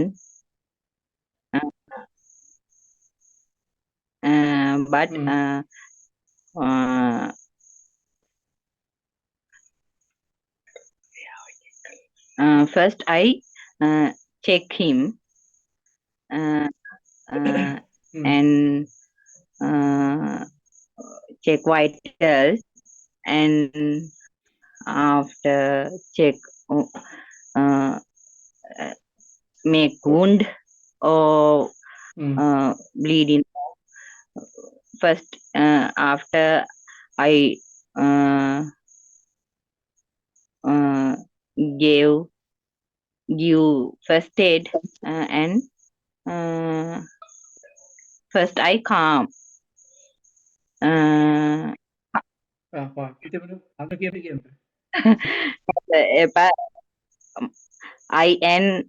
But first I check him and check vitals, and after check make wound or bleeding. First, after I give first aid, and first I calm. I and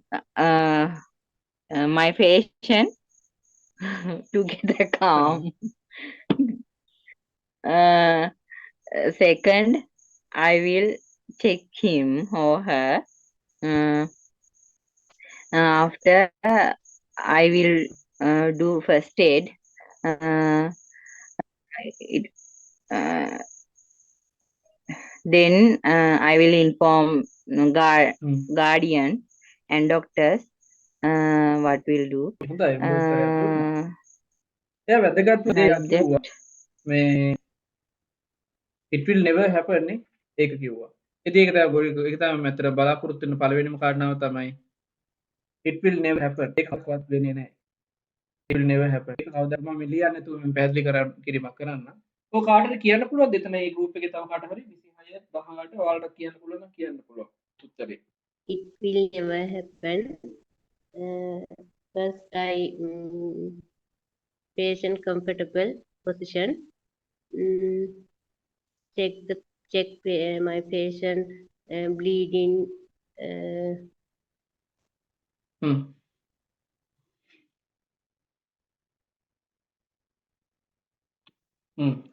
my patient together calm. Second, I will check him or her. After I will do first aid. Then I will inform guardian and doctors what will do. එයා වැදගත් දේ like that. කිව්වා. මේ it will never happen නේ ඒක කිව්වා. ඉතින් ඒක තමයි මතර බලාපොරොත්තු වෙන පළවෙනිම කාරණාව තමයි it will never happen. ඒකවත් වෙන්නේ නැහැ. it will never happen. ඒක කවදාවත් මම ලියන්නේ නැතුව මම පැහැදිලි කිරීමක් කරන්න. ඔය කාටද කියන්න පුළුවන්ද එතන මේ group එකේ තව කාට හරි 26 18 ඔයාලට කියන්න පුළුවන් නම් කියන්න පුළුවන් උත්තරේ. It will never happen. First, I patient comfortable position. Check my patient bleeding.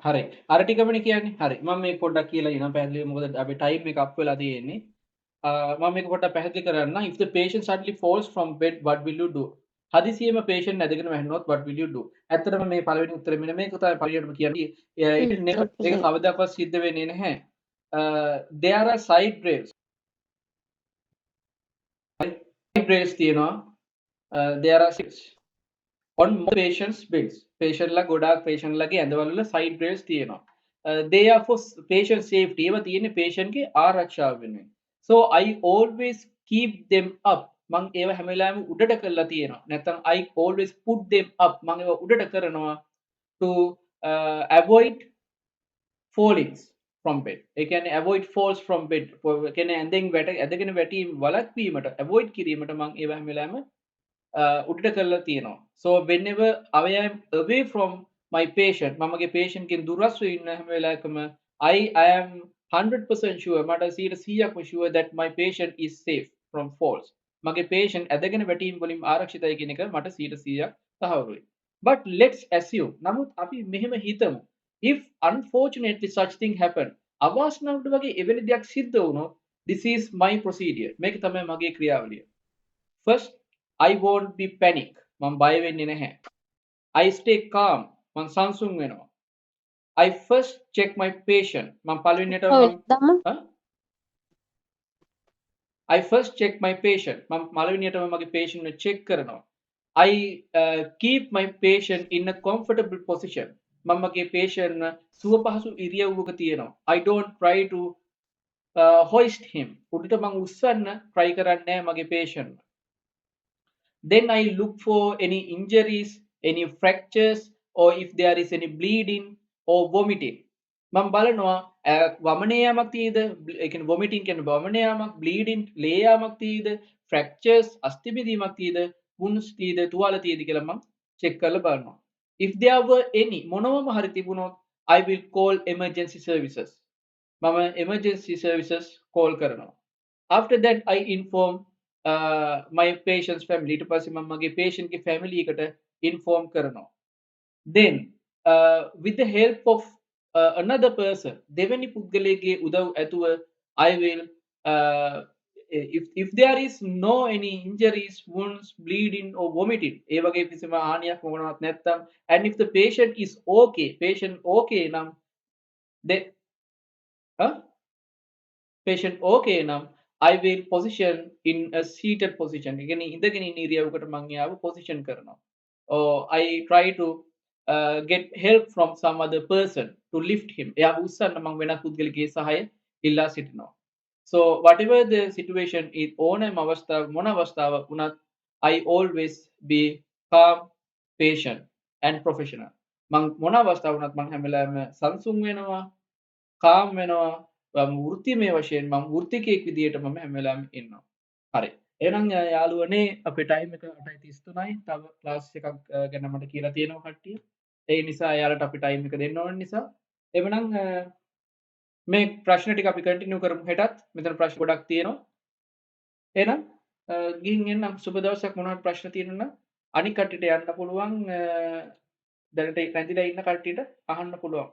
හරි. අර ටිකමනේ කියන්නේ. හරි. මම මේක පොඩ්ඩක් කියලා ඉනවා පැහැදිලිව මොකද අපි ටයිම් එක අප් වෙලා තියෙන්නේ. මම මේක පොඩ්ඩක් පැහැදිලි කරන්න. If the patient suddenly falls from bed, what will you do? හදිසියෙම patient ඇදගෙන වැහෙනොත් what will you do? ඇත්තටම මේ පළවෙනි උත්තරේ මෙන්න මේක තමයි පරියටම කියන්නේ. ඒක කවදාකවත් සිද්ධ වෙන්නේ නැහැ. There are side rails. Side rails තියෙනවා. There are six. On more patients beds. patient ලා ගොඩාක් patient ලාගේ ඇඳවල වල side rails තියෙනවා. They are for patient safety. ඒවා තියෙන්නේ patient ගේ ආරක්ෂාව වෙනුවෙන්. So I always keep them up. මම ඒවා හැම වෙලාවෙම උඩට කරලා තියෙනවා. නැත්නම් I always put them up. මම ඒවා උඩට කරනවා to avoid fallings from bed. ඒ කියන්නේ avoid falls from bed. ඒ කියන්නේ ඇඳගෙන වැටීම වළක්වීමට avoid කිරීමට මම ඒවා හැම වෙලාවෙම උඩට කරලා තියෙනවා. So whenever I am away from my patient, මමගේ patient කෙන් දුරස්ව ඉන්න හැම වෙලාවකම I am 100% sure මට 100%ක්ම sure that my patient is safe from falls. මගේ patient ඇදගෙන වැටීම් වලින් ආරක්ෂිතයි කියන එක මට 100%ක් තහවුරුයි. But let's assume නමුත් අපි මෙහෙම හිතමු. If unfortunately such thing happen, අවාසනාවට වගේ එවැනි දෙයක් සිද්ධ වුණොත් this is my procedure. මේක තමයි මගේ ක්‍රියාවලිය. First, I won't be panic. මම බය වෙන්නේ නැහැ. I stay calm. මම සංසුන් වෙනවා. I first check my patient. මම පළවෙනියට I first check my patient. මම පළවෙනියටම මගේ patient එක check කරනවා. I keep my patient in a comfortable position. මම මගේ patient සුව පහසු ඉරියව්වක තියනවා. I don't try to hoist him. උඩට මම උස්සන්න try කරන්නේ නැහැ මගේ patient. Then I look for any injuries, any fractures, or if there is any bleeding or vomiting. මම බලනවා වමනේ යාමක් තියෙද? ඒ කියන්නේ vomiting කියන්නේ වමනේ යාමක්, bleeding ලේ යාමක් තියෙද? fractures අස්ථි බිඳීමක් තියෙද? wounds තියෙද? තුවාල තියෙද කියලා මම check කරලා බලනවා. If there were any මොනවම හරි තිබුණොත් I will call emergency services. මම emergency services call කරනවා. After that I inform my patient's family ඊට පස්සේ මම මගේ patient ගේ family එකට inform කරනවා. Then with the help of another person දෙවෙනි පුද්ගලයෙක්ගේ උදව් ඇතුව I will if there is no any injuries, wounds, bleeding or vomiting ඒ වගේ කිසිම හානියක් මොනවත් නැත්තම් and if the patient is okay නම් then patient okay නම් I will position in a seated position. ඒ කියන්නේ ඉඳගෙන ඉන්න ඉරියව්වකට මම එයාව position කරනවා. Or I try to get help from some other person to lift him. එයාව උස්සන්න මම වෙනත් පුද්ගලයෙකුගේ සහාය ඉල්ලා සිටිනවා. So whatever the situation is ඕනෑම අවස්ථාවක් මොන අවස්ථාවක් වුණත් I always be calm, patient and professional. මම මොන අවස්ථාවක් වුණත් මම හැම වෙලාවෙම සංසුන් වෙනවා, calm වෙනවා, වෘත්තිමය වශයෙන් මම වෘත්තිකයෙක් විදියට මම හැම වෙලාවෙම ඉන්නවා. හරි. එහෙනම් යාළුවනේ අපේ ටයිම් එක 8:33යි. තව ක්ලාස් එකක් ගැන මට කියලා තියෙනවා කට්ටිය. ඒ නිසා යාළුවට අපි ටයිම් එක දෙන්න ඕන නිසා. එවනම් මේ ප්‍රශ්න ටික අපි කන්ටිනියු කරමු හෙටත්. මෙතන ප්‍රශ්න ගොඩක් තියෙනවා. එහෙනම් ගිහින් එන්නම් සුබ දවසක් මොනවද ප්‍රශ්න තියෙනවා නම් අනික් කට්ටියට යන්න පුළුවන්. දැනට රැඳිලා ඉන්න කට්ටියට අහන්න පුළුවන්.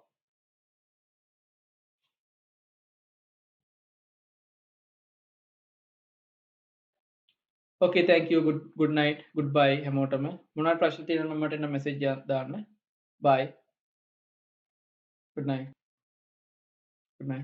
Okay, thank you. Good night. Goodbye හැමෝටම. මොනවද ප්‍රශ්න තියෙනවා නම් මට එන message එකක් දාන්න. Bye. Good night. Good night.